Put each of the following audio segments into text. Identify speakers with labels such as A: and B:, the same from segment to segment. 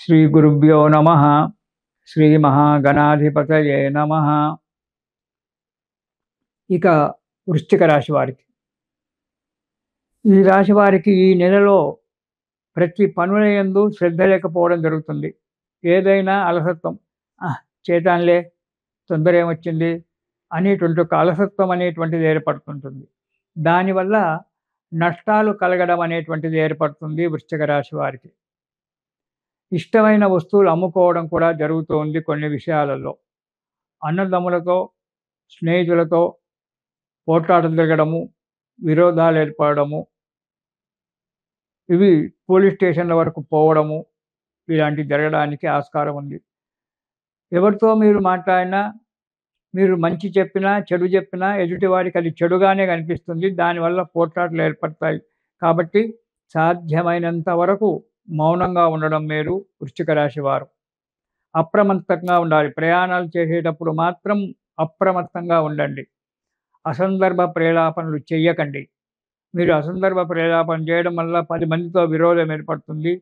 A: శ్రీ గురుభ్యో నమ. శ్రీ మహాగణాధిపతయే నమ. ఇక వృశ్చిక రాశి వారికి, ఈ రాశి వారికి ఈ నెలలో ప్రతి పనుల యందు శ్రద్ధ లేకపోవడం జరుగుతుంది. ఏదైనా అలసత్వం, చేతాన్లే, తొందర ఏమొచ్చింది అనేటువంటి ఒక అలసత్వం అనేటువంటిది ఏర్పడుతుంటుంది. దానివల్ల నష్టాలు కలగడం అనేటువంటిది ఏర్పడుతుంది వృశ్చిక రాశి వారికి. ఇష్టమైన వస్తువులు అమ్ముకోవడం కూడా జరుగుతుంది కొన్ని విషయాలలో. అన్నదమ్ములతో, స్నేహితులతో పోట్లాటలు జరగడము, విరోధాలు ఏర్పడము, ఇవి పోలీస్ స్టేషన్ల వరకు పోవడము, ఇలాంటివి జరగడానికి ఆస్కారం ఉంది. ఎవరితో మీరు మాట్లాడినా, మీరు మంచి చెప్పినా, చెడు చెప్పినా ఎదుటివాడికి అది చెడుగానే కనిపిస్తుంది. దానివల్ల పోట్లాటలు ఏర్పడతాయి. కాబట్టి సాధ్యమైనంత వరకు మౌనంగా ఉండడం మేలు వృశ్చిక రాశి వారు. అప్రమత్తంగా ఉండాలి. ప్రయాణాలు చేసేటప్పుడు మాత్రం అప్రమత్తంగా ఉండండి. అసందర్భ ప్రేలాపనలు చెయ్యకండి. మీరు అసందర్భ ప్రేలాపన చేయడం వల్ల 10 మందితో విరోధం ఏర్పడుతుంది.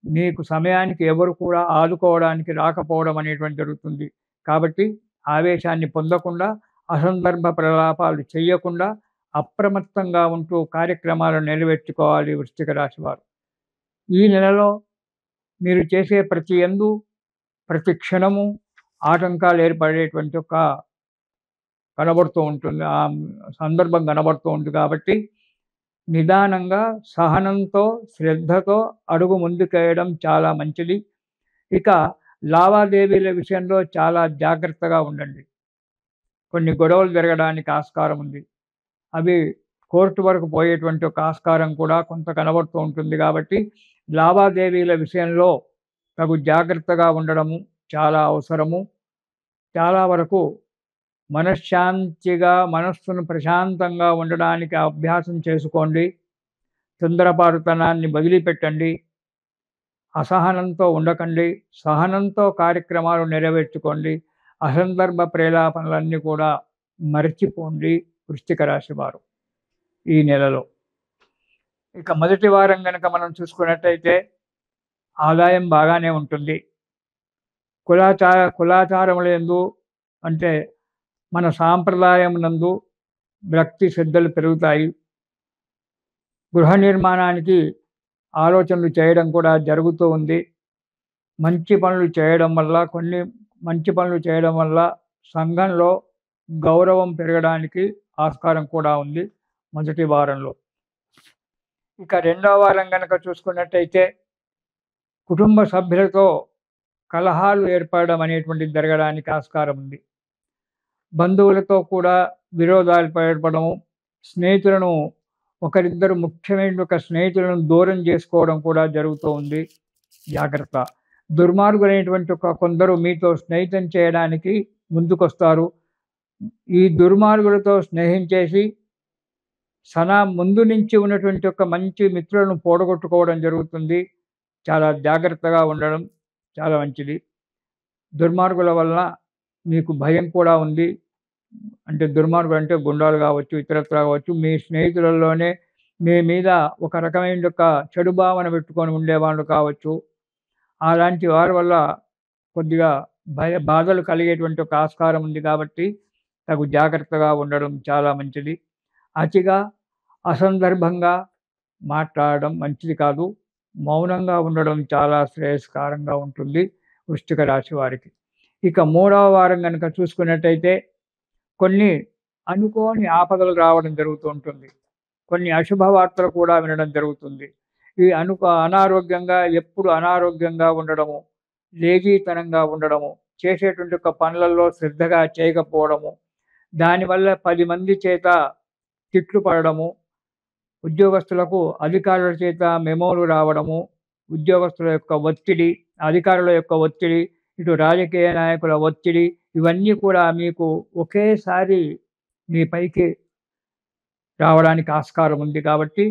A: మీకు సమయానికి ఎవరు కూడా ఆదుకోవడానికి రాకపోవడం అనేటువంటి జరుగుతుంది. కాబట్టి ఆవేశాన్ని పొందకుండా, అసందర్భ ప్రలాపాలు చెయ్యకుండా అప్రమత్తంగా ఉంటూ కార్యక్రమాలను నెరవేర్చుకోవాలి వృశ్చిక రాశి వారు. ఈ నెలలో మీరు చేసే ప్రతి యందు, ప్రతి క్షణము ఆటంకాలు ఏర్పడేటువంటి ఒక కనబడుతూ ఉంటుంది, ఆ సందర్భం కనబడుతూ ఉంటుంది. కాబట్టి నిదానంగా, సహనంతో, శ్రద్ధతో అడుగు ముందుకేయడం చాలా మంచిది. ఇక లావాదేవీల విషయంలో చాలా జాగ్రత్తగా ఉండండి. కొన్ని గొడవలు జరగడానికి ఆస్కారం ఉంది. అవి కోర్టు వరకు పోయేటువంటి ఒక ఆస్కారం కూడా కొంత కనబడుతూ ఉంటుంది. కాబట్టి లావాదేవీల విషయంలో తగు జాగ్రత్తగా ఉండడము చాలా అవసరము. చాలా వరకు మనశ్శాంతిగా, మనస్సును ప్రశాంతంగా ఉండడానికి అభ్యాసం చేసుకోండి. తొందరపాటుతనాన్ని వదిలిపెట్టండి. అసహనంతో ఉండకండి. సహనంతో కార్యక్రమాలు నెరవేర్చుకోండి. అసందర్భ ప్రేలాపనలన్నీ కూడా మరచిపోండి వృశ్చిక రాశి వారు ఈ నెలలో. ఇక మొదటి వారం కనుక మనం చూసుకున్నట్టయితే ఆదాయం బాగానే ఉంటుంది. కులాచారములందు, అంటే మన సాంప్రదాయం నందు భక్తి శ్రద్ధలు పెరుగుతాయి. గృహ నిర్మాణానికి ఆలోచనలు చేయడం కూడా జరుగుతూ ఉంది. మంచి పనులు చేయడం వల్ల సంఘంలో గౌరవం పెరగడానికి ఆస్కారం కూడా ఉంది మొదటి వారంలో. ఇక రెండవ వారం కనుక చూసుకున్నట్టయితే కుటుంబ సభ్యులతో కలహాలు ఏర్పడడం అనేటువంటిది జరగడానికి ఆస్కారం ఉంది. బంధువులతో కూడా విరోధాలు ఏర్పడము, స్నేహితులను, ఒకరిద్దరు ముఖ్యమైన ఒక స్నేహితులను దూరం చేసుకోవడం కూడా జరుగుతూ ఉంది. జాగ్రత్త. దుర్మార్గులైనటువంటి కొందరు మీతో స్నేహితం చేయడానికి ముందుకొస్తారు. ఈ దుర్మార్గులతో స్నేహం చేసి ముందు నుంచి ఉన్నటువంటి ఒక మంచి మిత్రులను పోడగొట్టుకోవడం జరుగుతుంది. చాలా జాగ్రత్తగా ఉండడం చాలా మంచిది. దుర్మార్గుల వల్ల మీకు భయం కూడా ఉంది. అంటే దుర్మార్గులు అంటే గుండాలు కావచ్చు, ఇతరత్ర కావచ్చు, మీ స్నేహితులలోనే మీ మీద ఒక రకమైన ఒక చెడు భావన పెట్టుకొని ఉండేవాళ్ళు కావచ్చు. అలాంటి వారి వల్ల కొద్దిగా బాధలు కలిగేటువంటి ఒక ఆస్కారం ఉంది. కాబట్టి తగు జాగ్రత్తగా ఉండడం చాలా మంచిది. అతిగా, అసందర్భంగా మాట్లాడడం మంచిది కాదు. మౌనంగా ఉండడం చాలా శ్రేయస్కరంగా ఉంటుంది వృశ్చిక రాశి వారికి. ఇక మూడవ వారం కనుక చూసుకున్నట్టయితే కొన్ని అనుకోని ఆపదలు రావడం జరుగుతూ ఉంటుంది. కొన్ని అశుభ వార్తలు కూడా వినడం జరుగుతుంది. ఈ ఎప్పుడు అనారోగ్యంగా ఉండడము, లేజీతనంగా ఉండడము, చేసేటువంటి ఒక పనులలో శ్రద్ధగా చేయకపోవడము, దానివల్ల 10 మంది చేత తిట్లు పడడము, ఉద్యోగస్తులకు అధికారుల చేత మెమోలు రావడము, ఉద్యోగస్తుల యొక్క ఒత్తిడి, అధికారుల యొక్క ఒత్తిడి, ఇటు రాజకీయ నాయకుల ఒత్తిడి, ఇవన్నీ కూడా మీకు ఒకేసారి మీ పైకి రావడానికి ఆస్కారం ఉంది. కాబట్టి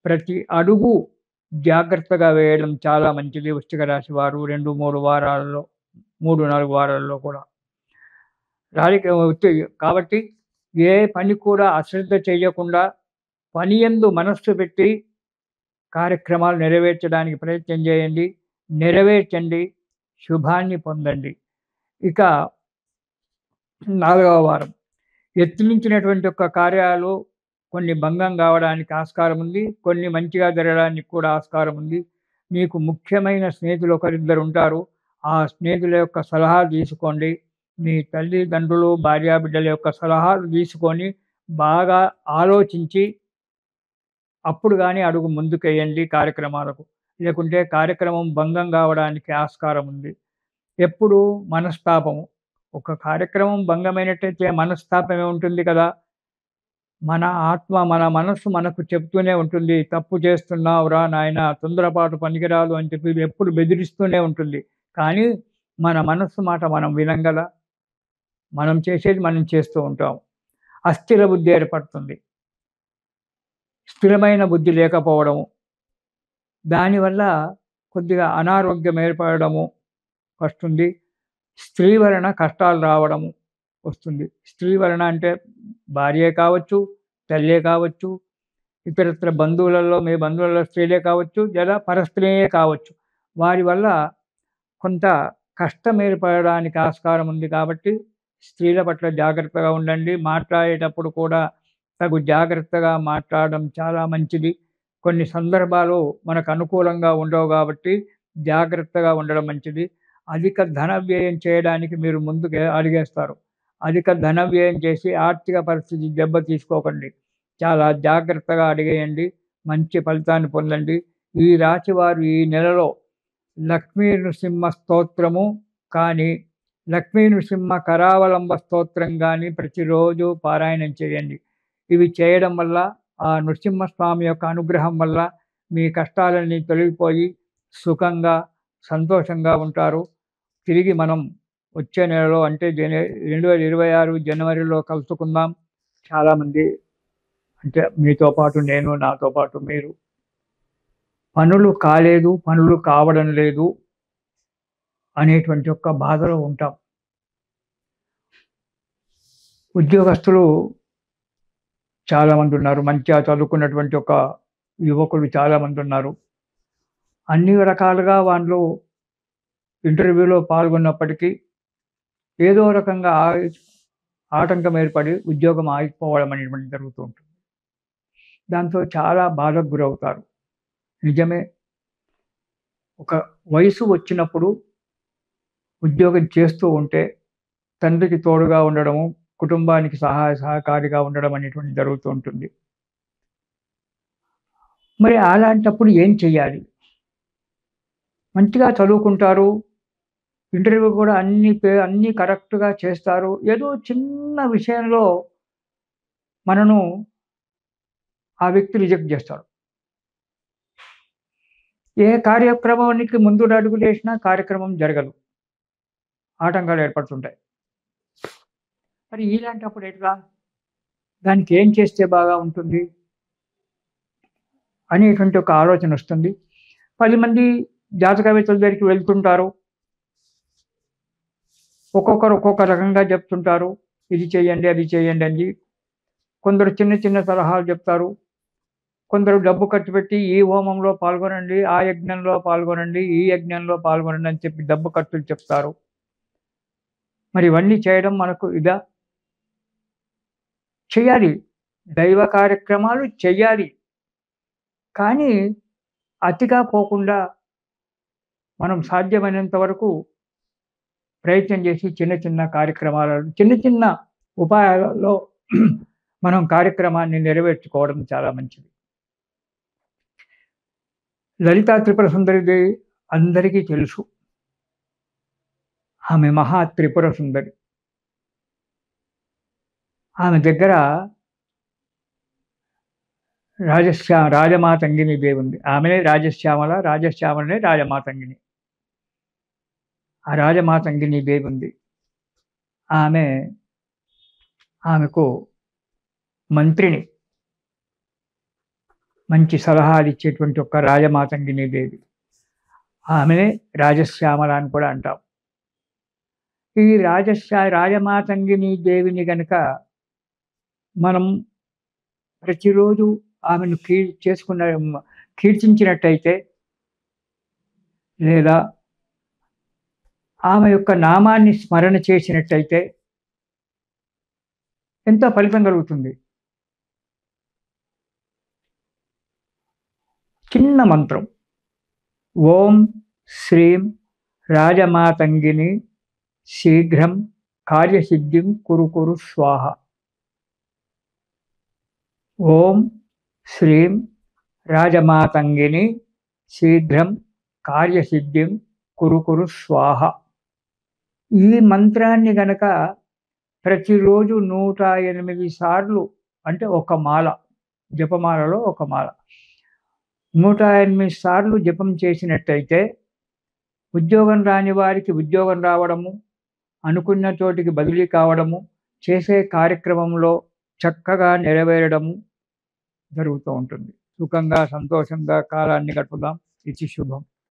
A: ప్రతి అడుగు జాగ్రత్తగా వేయడం చాలా మంచిది వృశ్చిక రాశి వారు. 2-3 వారాలలో, 3-4 వారాల్లో కూడా రాజకీయ ఒత్తిడి. కాబట్టి ఏ పని కూడా అశ్రద్ధ చేయకుండా పని యందు మనస్సు పెట్టి కార్యక్రమాలు నెరవేర్చడానికి ప్రయత్నం చేయండి. నెరవేర్చండి, శుభాన్ని పొందండి. ఇక 4వ వారం యత్నించినటువంటి యొక్క కార్యాలు కొన్ని భంగం కావడానికి ఆస్కారం ఉంది. కొన్ని మంచిగా జరగడానికి కూడా ఆస్కారం ఉంది. మీకు ముఖ్యమైన స్నేహితులు ఒకరిద్దరు ఉంటారు. ఆ స్నేహితుల యొక్క సలహాలు తీసుకోండి. మీ తల్లిదండ్రులు, భార్యాబిడ్డల యొక్క సలహాలు తీసుకొని బాగా ఆలోచించి అప్పుడు గాని అడుగు ముందుకేయండి కార్యక్రమాలకు. లేకుంటే కార్యక్రమం భంగం కావడానికి ఆస్కారం ఉంది. ఎప్పుడు మనస్తాపము. ఒక కార్యక్రమం భంగమైనట్టయితే మనస్తాపమే ఉంటుంది కదా! మన ఆత్మ, మన మనస్సు మనకు చెప్తూనే ఉంటుంది. తప్పు చేస్తున్నావురా నాయనా! తొందరపాటు పనికిరాదు అని చెప్పి ఎప్పుడు బెదిరిస్తూనే ఉంటుంది. కానీ మన మనస్సు మాట మనం వినంగలా? మనం చేసేది మనం చేస్తూ ఉంటాం. అస్థిర బుద్ధి ఏర్పడుతుంది. స్థిరమైన బుద్ధి లేకపోవడము. దానివల్ల కొద్దిగా అనారోగ్యం ఏర్పడడము వస్తుంది. స్త్రీ వలన కష్టాలు రావడము వస్తుంది. స్త్రీ వలన అంటే భార్యే కావచ్చు, తల్లే కావచ్చు, ఇతరత్ర బంధువులలో మీ బంధువులలో స్త్రీలే కావచ్చు, లేదా పరస్త్రీయే కావచ్చు. వారి వల్ల కొంత కష్టం ఏర్పడడానికి ఆస్కారం ఉంది కాబట్టి స్త్రీల పట్ల జాగ్రత్తగా ఉండండి. మాట్లాడేటప్పుడు కూడా తగు జాగ్రత్తగా మాట్లాడడం చాలా మంచిది. కొన్ని సందర్భాలు మనకు అనుకూలంగా ఉండవు కాబట్టి జాగ్రత్తగా ఉండడం మంచిది. అధిక ధన వ్యయం చేయడానికి మీరు ముందుకు అడిగేస్తారు. అధిక ధన వ్యయం చేసి ఆర్థిక పరిస్థితి దెబ్బ తీసుకోకండి. చాలా జాగ్రత్తగా అడిగేయండి. మంచి ఫలితాన్ని పొందండి. ఈ రాశి వారు ఈ నెలలో లక్ష్మీ నృసింహ స్తోత్రము కానీ, లక్ష్మీ నృసింహ కరావలంబ స్తోత్రం గాని ప్రతిరోజు పారాయణం చేయండి. ఇవి చేయడం వల్ల ఆ నృసింహస్వామి యొక్క అనుగ్రహం వల్ల మీ కష్టాలన్నీ తొలగిపోయి సుఖంగా, సంతోషంగా ఉంటారు. తిరిగి మనం వచ్చే నెలలో అంటే 2026 జనవరిలో కలుసుకుందాం. చాలామంది అంటే మీతో పాటు నేను, నాతో పాటు మీరు పనులు కాలేదు, పనులు కావడం లేదు అనేటువంటి ఒక బాధలో ఉంటాం. ఉద్యోగస్తులు చాలామంది ఉన్నారు. మంచిగా చదువుకున్నటువంటి ఒక యువకులు చాలామంది ఉన్నారు. అన్ని రకాలుగా వాళ్ళు ఇంటర్వ్యూలో పాల్గొన్నప్పటికీ ఏదో రకంగా ఆటంకం ఏర్పడి ఉద్యోగం ఆగిపోవడం అనేటువంటిది జరుగుతూ ఉంటుంది. దాంతో చాలా బాధకు గురవుతారు. నిజమే. ఒక వయసు వచ్చినప్పుడు ఉద్యోగం చేస్తూ ఉంటే తండ్రికి తోడుగా ఉండడము, కుటుంబానికి సహకారిగా ఉండడం అనేటువంటిది జరుగుతూ ఉంటుంది. మరి అలాంటప్పుడు ఏం చెయ్యాలి? మంచిగా చదువుకుంటారు. ఇంటర్వ్యూ కూడా అన్నీ కరెక్ట్‌గా చేస్తారు. ఏదో చిన్న విషయంలో మనను ఆ వ్యక్తి రిజెక్ట్ చేస్తాడు. ఏ కార్యక్రమానికి ముందు అడుగులేసినా కార్యక్రమం జరగదు. ఆటంకాలు ఏర్పడుతుంటాయి. మరి ఇలాంటప్పుడు ఎట్లా? దానికి ఏం చేస్తే బాగా ఉంటుంది? అనేటువంటి ఒక ఆలోచన వస్తుంది. 10 మంది జాతకవేత్తల దగ్గరికి వెళ్తుంటారు. ఒక్కొక్కరు ఒక్కొక్క రకంగా చెప్తుంటారు. ఇది చేయండి, అది చేయండి అని. కొందరు చిన్న చిన్న సలహాలు చెప్తారు. కొందరు డబ్బు ఖర్చు పెట్టి ఈ హోమంలో పాల్గొనండి, ఆ యజ్ఞంలో పాల్గొనండి, ఈ యజ్ఞంలో పాల్గొనండి అని చెప్పి డబ్బు ఖర్చులు చెప్తారు. మరి ఇవన్నీ చేయడం మనకు ఇదా? చెయ్యాలి. దైవ కార్యక్రమాలు చెయ్యాలి. కానీ అతిగా పోకుండా మనం సాధ్యమైనంత వరకు ప్రయత్నం చేసి చిన్న చిన్న కార్యక్రమాలలో, చిన్న చిన్న ఉపాయాలలో మనం కార్యక్రమాన్ని నెరవేర్చుకోవడం చాలా మంచిది. లలితా త్రిపుర సుందరిదేవి అందరికీ తెలుసు. ఆమె మహా త్రిపుర సుందరి. ఆమె దగ్గర రాజమాతంగిని దేవి ఉంది. ఆమెనే రాజశ్యామల, రాజశ్యామలనే రాజమాతంగిని. ఆ రాజమాతంగిని దేవి ఉంది. ఆమెకు మంత్రిని. మంచి సలహాలు ఇచ్చేటువంటి ఒక రాజమాతంగిని దేవి. ఆమెనే రాజశ్యామల అని కూడా అంటాం. ఈ రాజమాతంగిని దేవిని గనక మనం ప్రతిరోజు ఆమెను కీర్తించినట్టయితే లేదా ఆమె యొక్క నామాన్ని స్మరణ చేసినట్టయితే ఎంతో ఫలితం కలుగుతుంది. చిన్న మంత్రం, ఓం శ్రీం రాజమాతంగిని శీఘ్రం కార్యసిద్ధిం కురు కురు స్వాహ. ఓం శ్రీం రాజమాతంగిని శీఘ్రం కార్యసిద్ధిం కురు కురు స్వాహ. ఈ మంత్రాన్ని గనక ప్రతిరోజు 108 సార్లు, అంటే ఒక మాల, జపమాలలో ఒక మాల 108 సార్లు జపం చేసినట్టయితే ఉద్యోగం రాని వారికి ఉద్యోగం రావడము, అనుకున్న చోటికి బదిలీ కావడము, చేసే కార్యక్రమంలో చక్కగా నెరవేరడము జరుగుతూ ఉంటుంది. సుఖంగా సంతోషంగా కాలాన్ని గడుపుదాం. ఇది శుభం.